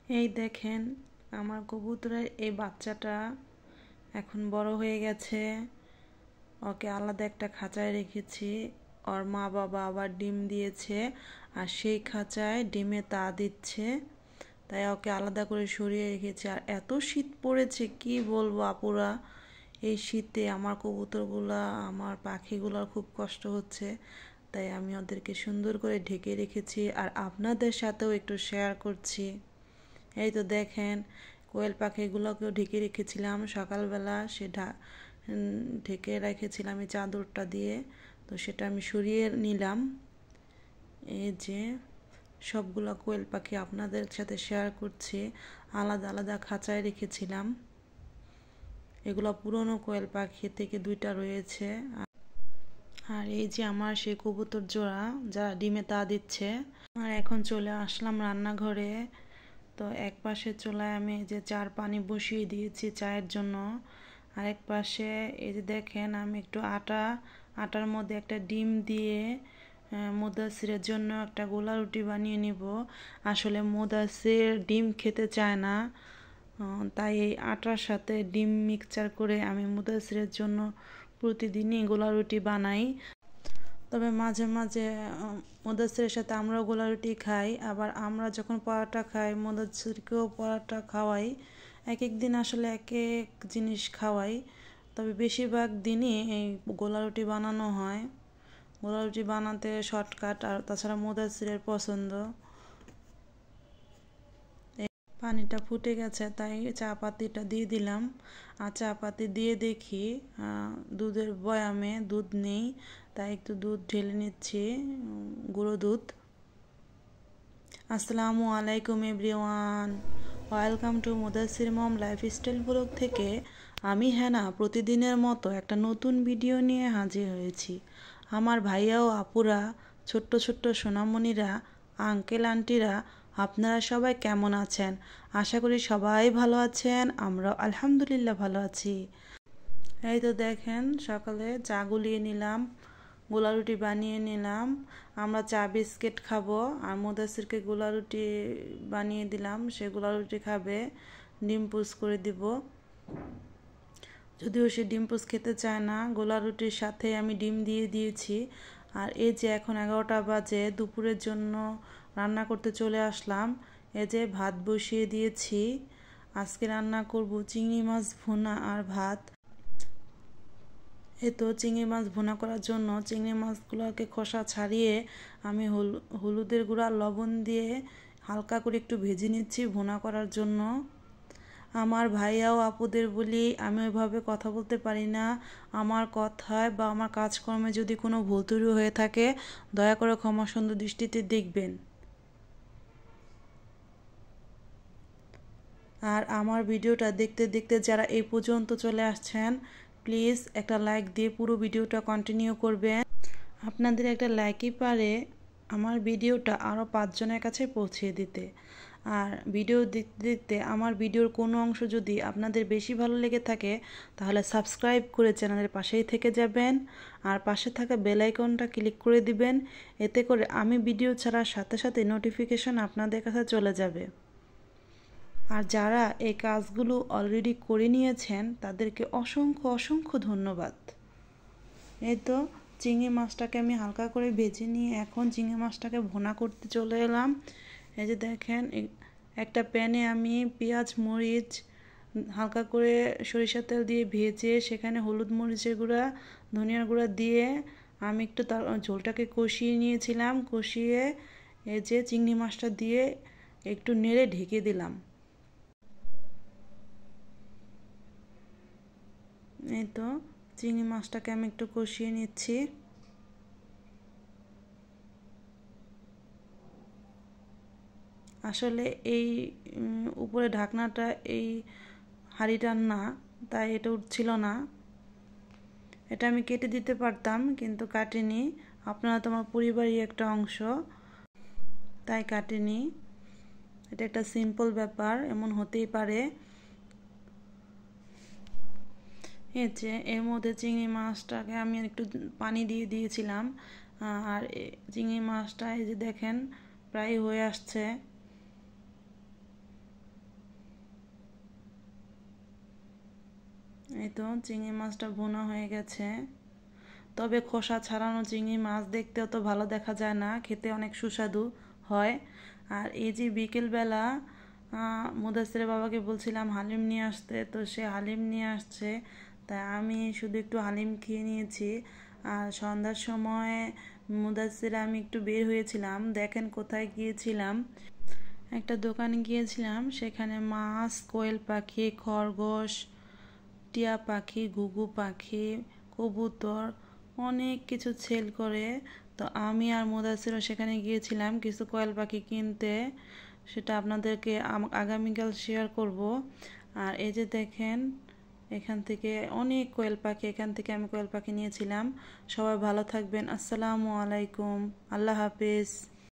এই দেখেন আমার কবুতরের এই বাচ্চাটা এখন বড় হয়ে গেছে। ওকে আলাদা একটা খাঁচায় রেখেছি। ওর মা বাবা আবার ডিম দিয়েছে আর সেই খাঁচায় ডিমে তা দিচ্ছে, তাই ওকে আলাদা করে সরিয়ে রেখেছি। আর এত শীত পড়েছে কি বলবো আপুরা, এই শীতে আমার কবুতরগুলা আমার পাখিগুলোর খুব কষ্ট হচ্ছে, তাই আমি ওদেরকে সুন্দর করে ঢেকে রেখেছি আর আপনাদের সাথেও একটু শেয়ার করছি। এই তো দেখেন কোয়েল পাখিগুলোকেও ঢেকে রেখেছিলাম সকালবেলা, ঢেকে রেখেছিলাম এই চাদরটা দিয়ে, তো সেটা আমি সরিয়ে নিলাম। এই যে সবগুলো কোয়েল পাখি আপনাদের সাথে শেয়ার করছি, আলাদা আলাদা খাঁচায় রেখেছিলাম। এগুলো পুরনো কোয়েল পাখি থেকে দুইটা রয়েছে। আর এই যে আমার সেই কবুতর জোড়া যারা ডিমে তা দিচ্ছে। আর এখন চলে আসলাম রান্নাঘরে। তো এক পাশে চুলায় আমি এই যে চার পানি বসিয়ে দিয়েছি চায়ের জন্য, আর এক পাশে এই যে দেখেন আমি একটু আটার মধ্যে একটা ডিম দিয়ে মুদাসিরের জন্য একটা গোলা রুটি বানিয়ে নিব। আসলে মুদাসির ডিম খেতে চায় না, তাই এই আটার সাথে ডিম মিক্সচার করে আমি মুদাসিরের জন্য প্রতিদিনই গোলা রুটি বানাই। তবে মাঝে মাঝে মুদাসিরের সাথে আমরাও গোলা রুটি খাই, আবার আমরা যখন পরোটা খাই মুদাসিরকেও পরোটা খাওয়াই। এক এক দিন আসলে এক এক জিনিস খাওয়াই, তবে বেশিরভাগ দিনই এই গোলা রুটি বানানো হয়। গোলা রুটি বানাতে শর্টকাট, আর তাছাড়া মুদাসিরের পছন্দ। পানিটা ফুটে গেছে তাই চা পাতিটা দিয়ে দিলাম। আর চা পাতি দিয়ে দেখি দুধের বয়ামে দুধ নেই, তাই একটু দুধ ঢেলে নিচ্ছি, গুঁড়ো দুধ। আসসালামু আলাইকুম everyone, welcome to Mudasir mom lifestyle blog থেকে আমি হেনা প্রতিদিনের মতো একটা নতুন ভিডিও নিয়ে হাজির হয়েছি। আমার ভাইয়া ও আপুরা, ছোট্ট ছোট্ট সোনামণিরা, আঙ্কেল আন্টিরা, আপনারা সবাই কেমন আছেন? আশা করি সবাই ভালো আছেন, আমরাও আলহামদুলিল্লাহ ভালো আছি। এই তো দেখেন সকালে চা গুলিয়ে নিলাম, গোলা রুটি বানিয়ে নিলাম। আমরা চা বিস্কিট খাবো আর মুদাসিরকে গোলা রুটি বানিয়ে দিলাম, সে গোলা রুটি খাবে। ডিম পোচ করে দিব, যদিও সে ডিম পোচ খেতে চায় না। গোলা রুটির সাথে আমি ডিম দিয়ে দিয়েছি। আর এই যে এখন 11টা বাজে, দুপুরের জন্য রান্না করতে চলে আসলাম। এই যে ভাত বসিয়ে দিয়েছি, আজকে রান্না করব চিংড়ি মাছ ভুনা আর ভাত। এই তো চিংড়ি মাছ ভুনা করার জন্য চিংড়ি মাছগুলোকে খোসা ছাড়িয়ে আমি হলুদের গুঁড়া লবণ দিয়ে হালকা করে একটু ভেজে নিচ্ছি ভুনা করার জন্য। আমার ভাইয়া ও আপুদের বলি আমি ওইভাবে কথা বলতে পারি না, আমার কথায় বা আমার কাজকর্মে যদি কোনো ভুল ত্রুটি হয়ে থাকে দয়া করে ক্ষমা সুন্দর দৃষ্টিতে দেখবেন। আর আমার ভিডিওটা দেখতে দেখতে যারা এই পর্যন্ত চলে আসছেন, প্লিজ একটা লাইক দিয়ে পুরো ভিডিওটা কন্টিনিউ করবেন। আপনাদের একটা লাইকই পারে আমার ভিডিওটা আরও 5 জনের কাছে পৌঁছে দিতে। আর ভিডিও দেখতে দেখতে আমার ভিডিওর কোনো অংশ যদি আপনাদের বেশি ভালো লেগে থাকে তাহলে সাবস্ক্রাইব করে চ্যানেলের পাশেই থেকে যাবেন, আর পাশে থাকা বেল আইকনটা ক্লিক করে দিবেন। এতে করে আমি ভিডিও ছাড়ার সাথে সাথে নোটিফিকেশন আপনাদের কাছে চলে যাবে। আর যারা এই কাজগুলো অলরেডি করে নিয়েছেন তাদেরকে অসংখ্য অসংখ্য ধন্যবাদ। এই তো চিংড়ি মাছটাকে আমি হালকা করে ভেজে নিয়ে এখন চিংড়ি মাছটাকে ভুনা করতে চলে এলাম। এই যে দেখেন একটা প্যানে আমি পেঁয়াজ মরিচ হালকা করে সরিষার তেল দিয়ে ভেজে সেখানে হলুদ মরিচের গুঁড়া ধনিয়ার গুঁড়া দিয়ে আমি একটু তার ঝোলটাকে কষিয়ে নিয়েছিলাম। কষিয়ে এই যে চিংড়ি মাছটা দিয়ে একটু নেড়ে ঢেকে দিলাম। এই তো চিংড়ি মাছটাকে আমি একটু কষিয়ে নিচ্ছি। আসলে এই উপরে ঢাকনাটা এই হাঁড়িটার না, তাই এটা উঠছিল না। এটা আমি কেটে দিতে পারতাম কিন্তু কাটিনি, আপনারা তো আমার পরিবারই একটা অংশ, তাই কাটিনি। এটা একটা সিম্পল ব্যাপার, এমন হতেই পারে। এই যে এর মধ্যে চিংড়ি মাছটাকে আমি একটু পানি দিয়ে দিয়েছিলাম, আর চিংড়ি মাছটা এই যে দেখেন প্রায় হয়ে আসছে। এই তো চিংড়ি মাছটা ভুনা হয়ে গেছে। তবে খোসা ছাড়ানো চিংড়ি মাছ দেখতেও তো ভালো দেখা যায় না, খেতে অনেক সুস্বাদু হয়। আর এই যে বিকেলবেলা মুদাসিরের বাবাকে বলছিলাম হালিম নিয়ে আসতে, তো সে হালিম নিয়ে আসছে, তাই আমি শুধু একটু হালিম খেয়ে নিয়েছি। আর সন্ধ্যার সময় মুদাসির আমি একটু বের হয়েছিলাম, দেখেন কোথায় গিয়েছিলাম, একটা দোকানে গিয়েছিলাম, সেখানে মাছ, কোয়েল পাখি, খরগোশ, টিয়া পাখি, ঘুঘু পাখি, কবুতর অনেক কিছু সেল করে। তো আমি আর মুদাসিরও সেখানে গিয়েছিলাম কিছু কোয়েল পাখি কিনতে, সেটা আপনাদেরকে আগামীকাল শেয়ার করব। আর এই যে দেখেন, এখান থেকে অনেক কোয়েল পাখি, এখান থেকে আমি কোয়েল পাখি নিয়েছিলাম। সবাই ভালো থাকবেন। আসসালামু আলাইকুম, আল্লাহ হাফিজ।